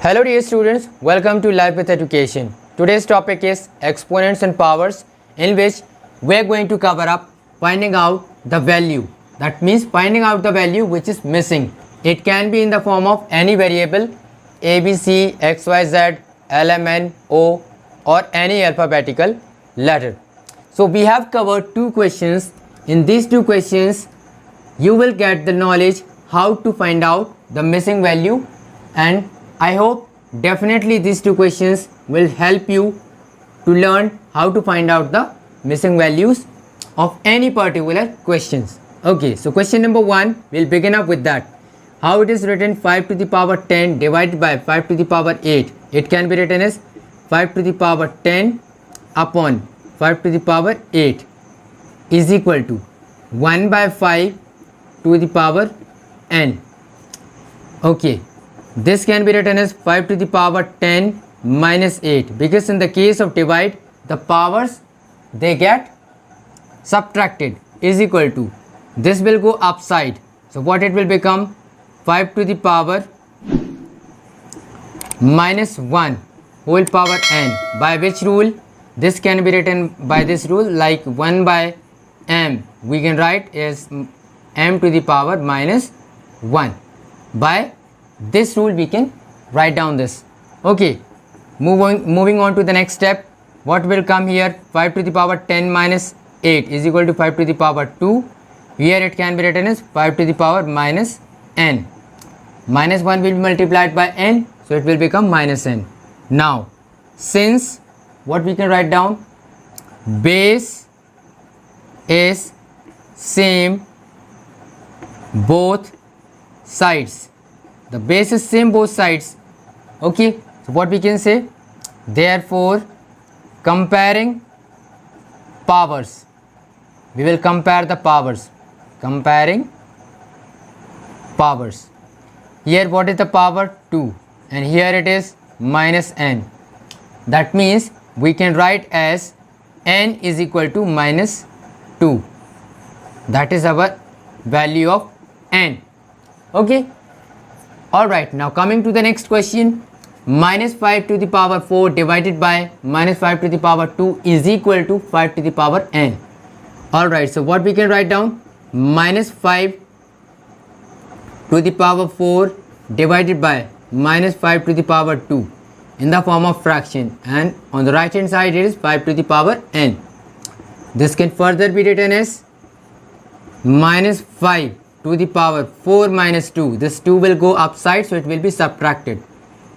Hello dear students, welcome to Life with Education. Today's topic is exponents and powers, in which we are going to cover up finding out the value. That means finding out the value which is missing. It can be in the form of any variable a, b, c, x, y, z, l, m, n, o or any alphabetical letter. So we have covered two questions. In these two questions you will get the knowledge how to find out the missing value, and I hope definitely these two questions will help you to learn how to find out the missing values of any particular questions. Okay, so question number 1, we'll begin up with that. How it is written 5 to the power 10 divided by 5 to the power 8. It can be written as 5 to the power 10 upon 5 to the power 8 is equal to 1 by 5 to the power n. Okay, this can be written as 5 to the power 10 minus 8, because in the case of divide the powers they get subtracted, is equal to, this will go upside, so what it will become, 5 to the power minus 1 whole power n. By which rule? This can be written by this rule, like 1 by m we can write as m to the power minus 1. By this rule we can write down this. Okay, moving on to the next step. What will come here? 5 to the power 10 minus 8 is equal to 5 to the power 2. Here it can be written as 5 to the power minus n. Minus 1 will be multiplied by n, so it will become minus n. Now since what we can write down, base is same both sides. The base is same both sides. Okay, so what we can say, therefore comparing powers, we will compare the powers. Comparing powers, here what is the power? 2, and here it is minus n. That means we can write as n is equal to minus 2. That is our value of n. Okay, alright, now coming to the next question. Minus 5 to the power 4 divided by minus 5 to the power 2 is equal to 5 to the power n. Alright, so what we can write down, minus 5 to the power 4 divided by minus 5 to the power 2 in the form of fraction, and on the right hand side it is 5 to the power n. This can further be written as minus 5 to the power 4 minus 2. This 2 will go upside, so it will be subtracted.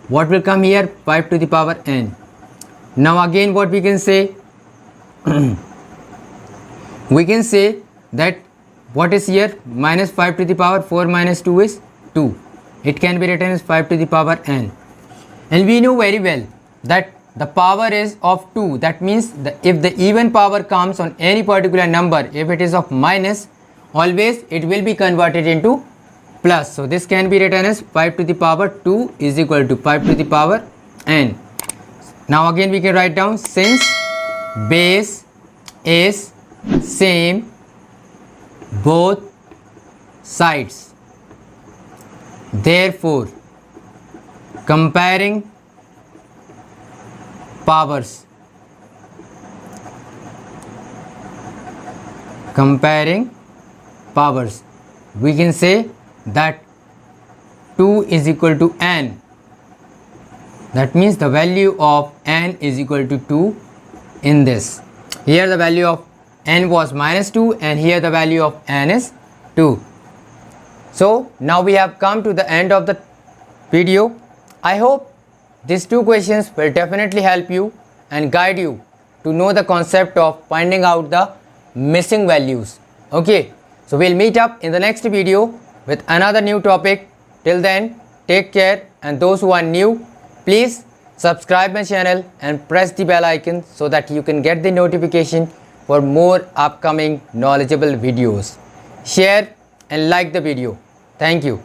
What will come here? 5 to the power n. Now again what we can say, we can say that what is here, minus 5 to the power 4 minus 2 is 2. It can be written as 5 to the power n. And we know very well that the power is of 2. That means if the even power comes on any particular number, if it is of minus, always it will be converted into plus. So this can be written as 5 to the power 2 is equal to 5 to the power n. Now again we can write down, since base is same both sides, therefore comparing powers, we can say that 2 is equal to n. That means the value of n is equal to 2 in this. Here the value of n was minus 2, and here the value of n is 2. So now we have come to the end of the video. I hope these two questions will definitely help you and guide you to know the concept of finding out the missing values. Okay, so we'll meet up in the next video with another new topic. Till then, take care, and those who are new, please subscribe my channel and press the bell icon so that you can get the notification for more upcoming knowledgeable videos. Share and like the video. Thank you.